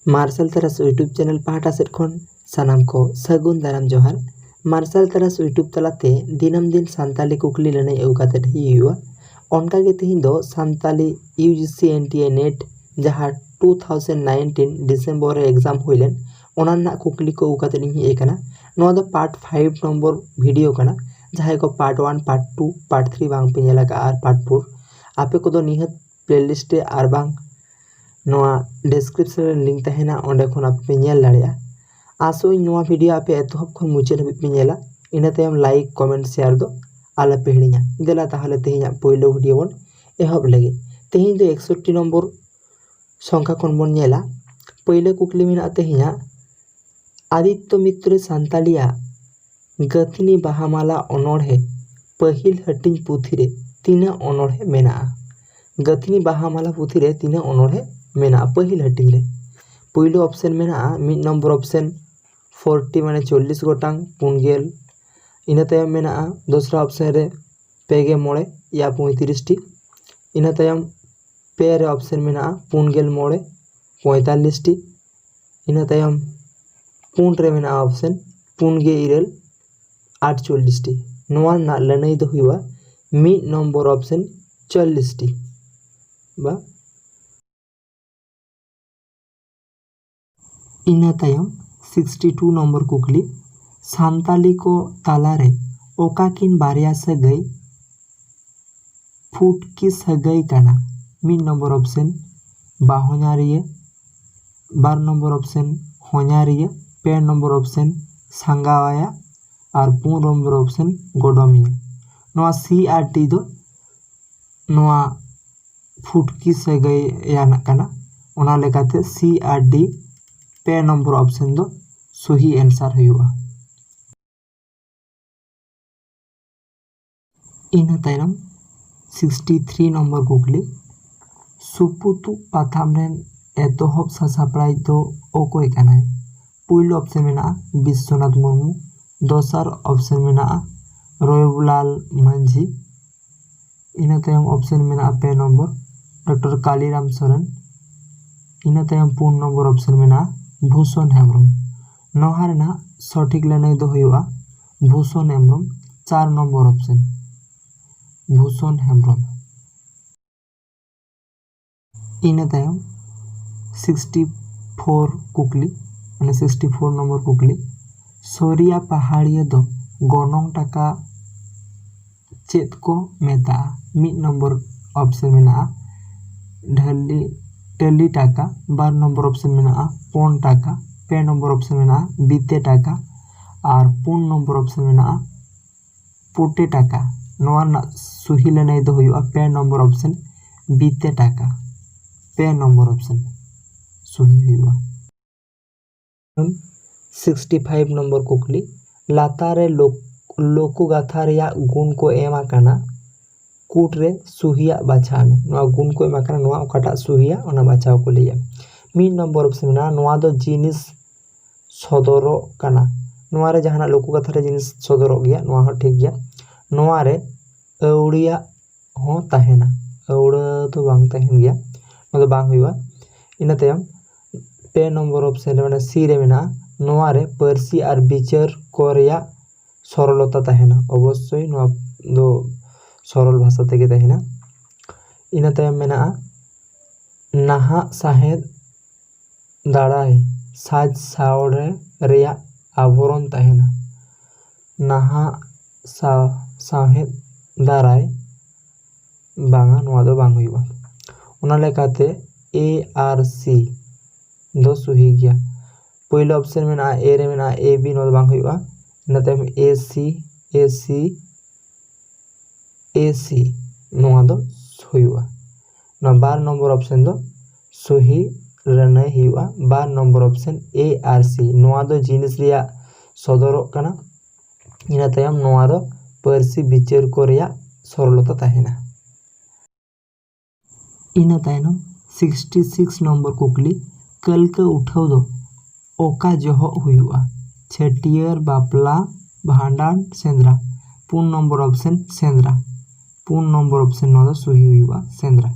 Martial तरास YouTube channel पाहटा set खन सानाम को सगुन दाराम जोहार। मार्शल तरास यूट्यूब तलाते दिनम दिन सानताली कुकली लने एवकाते हुआ उनका के तेहिं दो सानताली यूजीसी एनटीए नेट जहाँ 2019 डिसेम्बर एग्जाम हुईलेन ओना ना कुकली को उकाते नहीं एकना नोआ दो पार्ट 5 नंबर वीडियो कना जहाँ को पार्ट 1 पार्ट 2 पार्ट 3 बांग पे नेला का आर पार्ट 4 आपे को दो निहत प्लेलिस्ट आर बांग नोआ डिस्क्रिप्शन लिंक तहना ओंडे खन आपे नेल दाड़ेया। आसोई नोआ वीडियो आपे एतहब खन मुचाद हाबिज पे नेला इना तायम लाइक कमेंट शेयर दो आलापे हिड़िया देला ताहले तेहिया पहिलो वीडियो बन एहब लगे तेहिं दो 61 नंबर संख्या खन बन नेला पहिलो कुकली मेना तेहिया आदित्य मित्र सानतालिया गथनी बाहामाला अनोढ़े पहिल हटिंग पुथी रे तीना अनोढ़े मेना गथनी बाहामाला पुथी रे तीना अनोढ़े मेना पहिल हटिंग रे पहिलो ऑप्शन मेना मिड नंबर ऑप्शन 40 माने 40 गोटांग पुनगेल इना तायम मेना दूसरा ऑप्शन रे पेगे मोड़े या 35 टी इना तायम पे रे ऑप्शन मेना पुनगेल मोड़े 45 टी इना तायम पुन रे मेना ऑप्शन पुनगे इरेल 48 टी नोआ ना लनई दो हुआ मिड नंबर ऑप्शन 40 टी बा इना तायम 62 नंबर कुकली सानताली को तालारे ओकाकिन बारिया सगई फुट की सगई काना मिड नंबर ऑप्शन बाहोኛरिया बार नंबर ऑप्शन होኛरिया पे नंबर ऑप्शन सांगावाया और पुन नंबर ऑप्शन गोडमिया नोआ सी आर टी दो नोआ फुट की सगई याना काना ओना लेकाते सी आर डी पे नंबर ऑप्शन दो सही आंसर हुआ। इना तायम 63 नंबर कुकली सुपुतु पाथाम रेन एतोहब सासापड़ाई तो ओकोय कानाय पहिलो ऑप्शन मेना विश्वनाथ मुर्मू दोसर ऑप्शन मेना रोयबुलाल मांझी इना तायम ऑप्शन मेना पे नंबर डॉक्टर कालीराम सोरेन इना तायम पुन नंबर ऑप्शन मेना भूषण हेम्ब्रम नोहार ना सठिक लनई दो हुआ भूषण हेम्ब्रम 4 नंबर ऑप्शन भूषण हेम्ब्रम इना तायम 64 कुकली माने 64 नंबर कुकली सोरिया पहाड़िया दो गोनोंग टाका चेत को मेता मिड नंबर ऑप्शन मेना ढली टली टाका बार नंबर ऑप्शन मेना पोन टाका पे नंबर ऑप्शन मेना बीते टाका और पुन नंबर ऑप्शन मेना पुटे टाका नोआ ना सही लनई दो हुआ पे नंबर ऑप्शन बीते टाका पे नंबर ऑप्शन सही हुआ। 65 नंबर कुकली लातारे लोकु गाथा रेया गुण को एमा काना कूट रे सुहिया बाछा में नोआ गुण को एमा काना नोआ ओकाटा सुहिया ओना बाछाव को लिया मिड नंबर ऑप्शन मेना नोआ दो जिनिस सदरो काना नोआ रे जहाना लोकु गाथा रे जिनिस सदरो गया नोआ हो ठीक गया नोआ रे अउड़िया हो ताहेना अउड़ा तो बांग ताहेन गया मतलब बांग हुआ इना तायम पे नंबर ऑप्शन रे माने सी रे मेना नोआ रे पर्सी और विचार को रेया सरलता ताहेना अवश्य नोआ दो सरल भाषा तेगे ताहेना इना तायम मेना नाहा साहेद दाड़ाई साज सावड़े रेया आवरण ताहेना नाहा साहेद दाराय बांगा नोआ दो बांग हुआ ओना लेकाते ए आर सी दो सही गया पहिलो ऑप्शन में ए रे में ए बी नोआ दो बांग हुआ इना तायम ए सी नोआ दो हुआ ना बार नंबर ऑप्शन दो सही लनई हुआ बार number option A or C नोआ दो जिनिस रिया सदरों काना इना तायम नोआ दो पर्सी विचार को रिया सरलता ताहेना इना तायम 66 नंबर कुकली कल के उठाव दो ओका जहो हुआ छटियर बापला भांडान सेंद्रा पुन नंबर ऑप्शन सेंद्रा पुन नंबर ऑप्शन नोआ दो सही हुआ सेंद्रा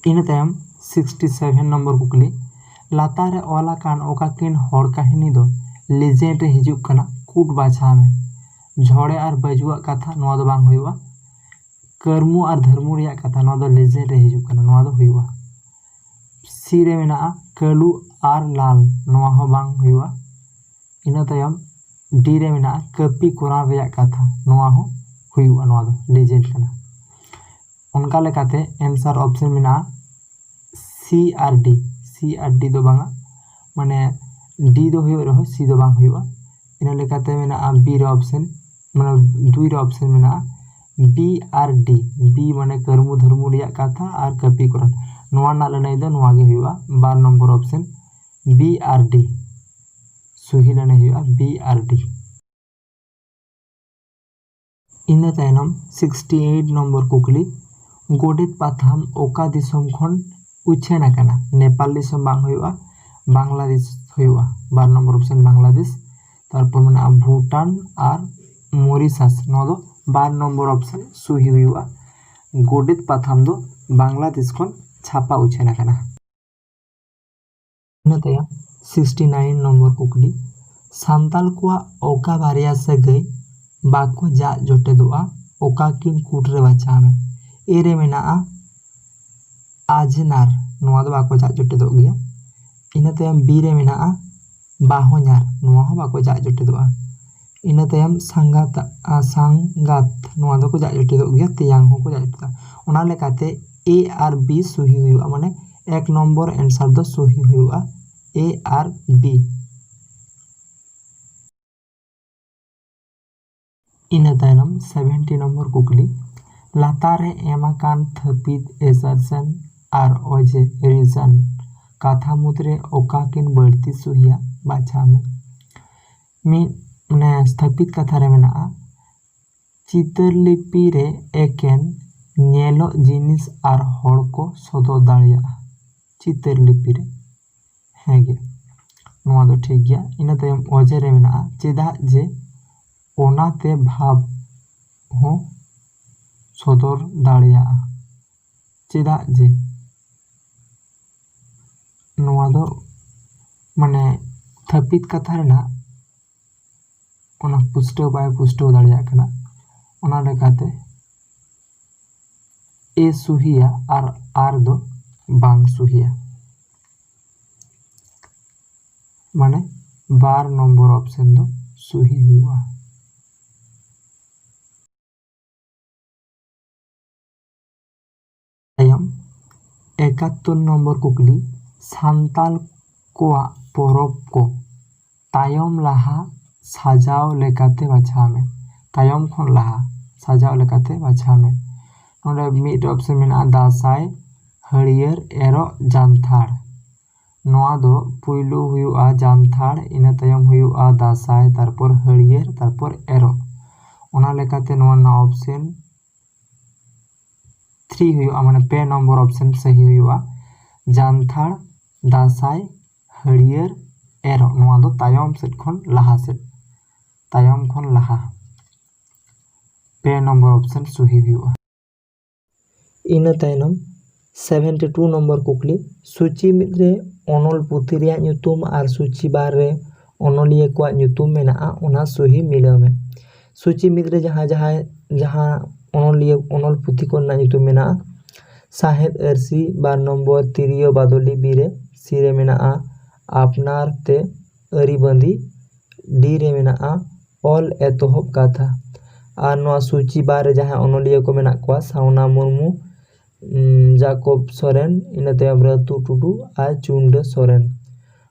ᱤᱱᱟᱹ ᱛᱟᱭᱚᱢ 67 नंबर कुकली लातार रे ऑल आकान ओका किन हर कहानी दो लेजेंड रे हिजुग कना कूट बाछा में झड़े और बजुआ कथा नोआ दो बांग हुआ कर्मु और धर्मु रिया कथा नोआ दो लेजेंड रे हिजुग कना नोआ दो हुआ सी रे मेना कलू और लाल नोआ हो बांग हुआ इना तयम डी रे मेना कपी कुरान रिया कथा नोआ हो हुआ नोआ दो लेजेंड कना उनका लेकाते आंसर ऑप्शन मेना सी आर डी दो बांगा माने डी दो हुयो रहो सी दो बांग हुआ इना लेकाते मेना बी रे ऑप्शन माने दुई रे ऑप्शन मेना बी आर डी बी माने कर्मु धर्मु रिया कथा और कपी कुरान नोआ ना लनाई दो नोआ गे हुआ 12 number option B or D सही लनाई हुआ बी आर डी इना तायनम 68 नंबर कुकली गोडेत पाथाम ओका दिसम खन उछेन आकाना नेपाल दिसम बांग हुआ बांग्लादेश हुआ 12 नंबर ऑप्शन बांग्लादेश तारपर माने भूटान और मॉरिशस नो दो 12 नंबर ऑप्शन सही हुआ गोडेत पाथाम दो बांग्लादेश खन छापा उछेन आकाना इना तायम 69 नंबर कुकली सांताल कोआ ओका बारिया से गई बाको जा जोटे दोआ ओका किन कूटरे बचा में एरे मेना आजनार नोआ दो बाको जा जोटे दो गया इना तयम बी रे मेना बाहोኛर नोआ हो बाको जा जोटे दोआ इना तयम संगात नोआ दो को जा जोटे दो गया तियांग हो को जा जोटे दो ओना लेकाते ए आर बी सही हुआ माने एक नंबर आंसर दो सही हुआ ए आर बी इना तायनम 70 नंबर कुकली लातारे एमाकान थपित एसरसन और ओजे रीजन कथा मुद्रे ओकाकिन बढ़ती सुहिया बाछा में मैं स्थापित कथा रे मेना चितर लिपि रे एकेन नेलो जिनिस और हड़ को सदो दाड़िया चितर लिपि रे हेगे नोआ दो ठीक गया इना तायम ओजे रे मेना चेदा जे ओनाते भाव हो सदर दाड़िया चेदा जे नोआ दो माने थपित कथा रेना ओना पुष्टो बाय पुष्टो दाड़िया कना ओना लेकाते ए सुहिया और आर दो बांग सुहिया माने 12 नंबर ऑप्शन दो सही हुआ तायम 71 नंबर कुकली सांताल कोआ पोरब को तायम लाहा साजाव लेकाते बाछा में तायम खन लाहा साजाव लेकाते बाछा में नोडे मिड ऑप्शन मेना दासाय हरियर एरो जानथाड़ नोआ दो पुइलु हुआ जानथाड़ इना तायम हुआ दासाय तारपर हरियर तारपर एरो ओना लेकाते नोआ ना ऑप्शन 3 हुआ माने पे नंबर ऑप्शन सही हुआ जानथाड़ दासाय हरियर एरो नोआ दो तायम सेट खन लाहा सेट तायम खन लाहा पे नंबर ऑप्शन सही हुआ इना तायनम 72 नंबर कुकली सूची मिद्रे ओनल पुथी रिया ᱧᱩᱛᱩᱢ और सूची बार रे ओनलिया को ᱧᱩᱛᱩᱢ मेना ओना सही मिला में सूची मिद्रे जहां जहां जहां ओनलिया ओनल पुथी को ना ᱧᱩᱛᱩᱢ मेना साहेद अरसी 12 नंबर तिरियो बादली बीरे सी रे मेना आपनार ते अरिबंदी डी रे मेना ऑल एतोहब कथा और नोआ सूची बार जहां ओनलिया को मेना को सावना मुर्मू जाकोब सोरेन इना तयम रतु टुडू और चुंड सोरेन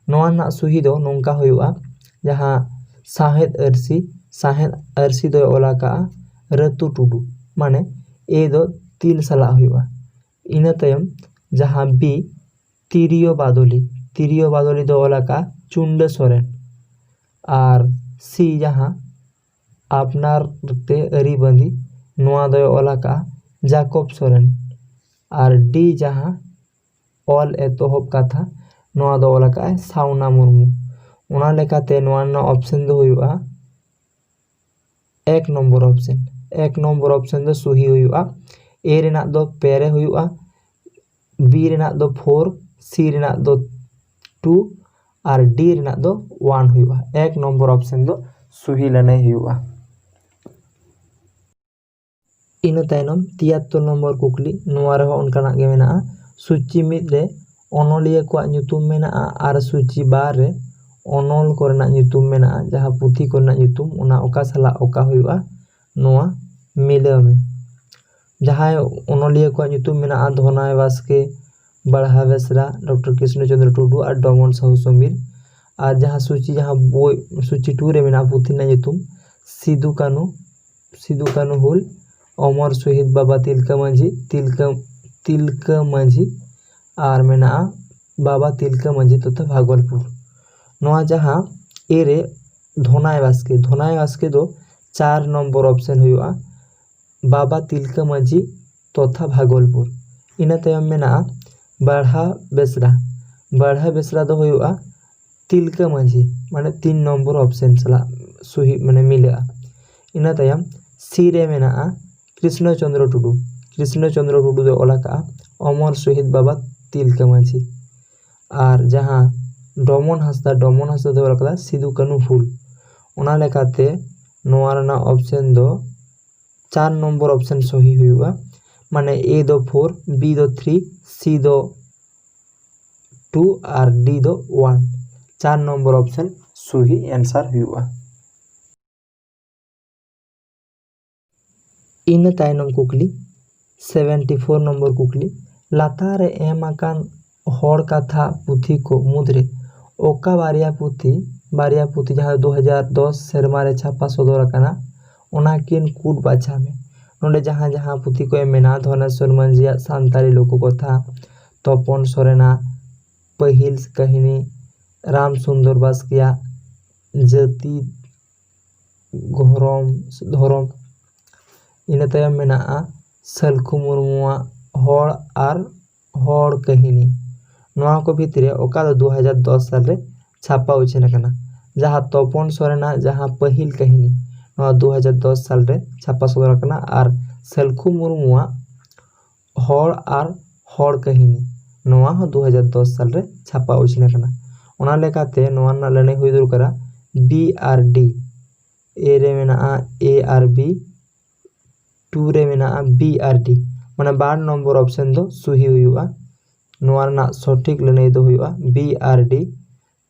नोआ ना सही दो नोंका हुआ जहां साहेद अरसी दो ओला का रतु टुडू माने ए दो 3 साला हुआ इना तयम जहां बी तिरियो बादली दो ओला का चुंड सोरेन और सी जहां आपनार ते अरिबंदी नोआ दो ओला का जाकोब सोरेन और डी जहां ऑल एतोहब कथा नोआ दो ओला का सावना मुर्मू ओना लेकाते नोआ ना ऑप्शन दो हुआ एक नंबर ऑप्शन दो सही हुआ ए रेना दो पेरे हुआ बी रेनाक दो 4 सी रेनाक दो 2 और डी रेनाक दो 1 हुआ। 1 नंबर ऑप्शन दो सही लड़ाई हुआ। इना तायनम 73 नंबर कुकली नोआ रहो उनकानाक गे मेना सूची मिद रे अनोलिया को ᱧᱩᱛᱩᱢ मेना और सूची 2 रे अनोल कोरेना ᱧᱩᱛᱩᱢ मेना जहां पुथी कोरेना ᱧᱩᱛᱩम उना ओका साला ओका हुआ नोआ मिला में जहां अनोलिया को ᱧᱩᱛᱩम मेना धनाय बास्के बढ़ा बेसरा डॉक्टर कृष्ण चंद्र टुडू और डमन साहू समीर और जहां सूची 2 रे मेना पुथी ना ᱧᱩᱛᱩम सिदू कानू हुल अमर शहीद बाबा तिलका माझी और मेना बाबा तिलका माझी तथा भागलपुर नोआ जहां ए रे धनाय बास्के दो 4 नंबर ऑप्शन हुआ बाबा तिलका माझी तथा भागलपुर। इना तायम मेना बढ़ा बेसरा दो हुआ तिलका माझी माने 3 नंबर ऑप्शन सला सही माने मिला। इना तायम सी रे मेना कृष्ण चंद्र टुडू दो ओलाका अमर शहीद बाबा तिलका माझी और जहां डमन हंसदा दो ओलाका सिदू कानू हुल उना लेकाते नोआ रना ऑप्शन दो 4 नंबर ऑप्शन सही हुआ माने ए दो 4 बी दो 3 सी दो 2 और डी दो 1 4 नंबर ऑप्शन सही आंसर हुआ। इन तायनम कुकली 74 नंबर कुकली लातार एम आकान हर कथा पुथी को मुद्रे ओका बारिया पुथी जहां 2010 सेरमा रे छापा सदर आकाना ओना किन कूट बाछा में नोडे जहां पुथी को मेना धनेश्वर मंजिया सांताली लोक कथा तपन सोरेना पहिल कहिनी राम सुंदर बास्किया जाति धरम इना तायम मेना सलखु मुर्मुआ हड़ कहिनी नोआ को भितरे ओका 2010 साल रे छापा उछेन कना जहां तपन सोरेना जहां पहिल कहिनी नोआ 2010 साल रे छापा सदर कना और सलखु मुर्मुआ हड़ कहिनी नोआ 2010 साल रे छापा उछेन कना ओना लेकाते नोआ ना लने हुई दरकारा बी और डी ए रे मेना ए और बी 2 रे मेना बी और डी माने 12 नंबर ऑप्शन दो सही हुआ नोआ ना सठिक लने दो हुआ बी और डी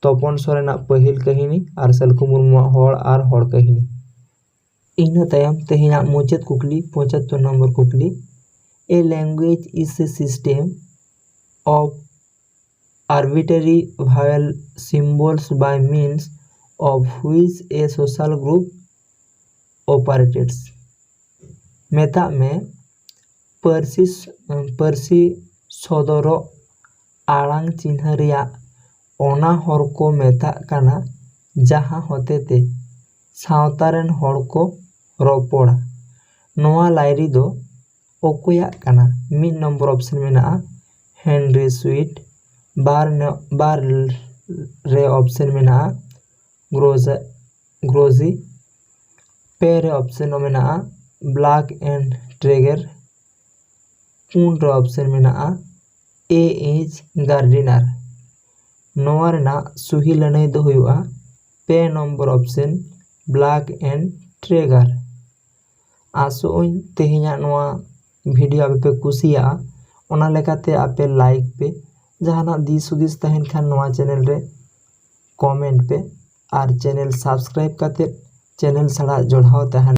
तपन सोरेना पहिल कहिनी और सलखु मुर्मुआ हड़ कहिनी। इना तायम तेहिना मुचाद कुकली 75 नंबर कुकली a language is a system of arbitrary vowel symbols by means of which a social group operates मेता में परसी सदरो आड़ांग चिन्ह रिया ओना हर को मेता काना जहां होतेते सावतारेन हर को रोपड़ा नोआ लाइरी दो ओकोया काना मिड नंबर ऑप्शन मेना हेनरी स्वीट बार रे ऑप्शन मेना ग्रोजी पे रे ऑप्शन मेना ब्लैक एंड ट्रेगर पुन रे ऑप्शन मेना ए इज गार्डिनर नोआ रेना सही लड़ाई दो हुआ पे नंबर ऑप्शन ब्लैक एंड ट्रेगर। आसों तेहिना नोआ वीडियो आपे पे कुसिया ओना लेकाते आपे लाइक पे जहाना दिस हुदिस तहन खान नोआ चैनल रे कमेंट पे और चैनल सब्सक्राइब करते चैनल सड़ा जोड़ाव तहन।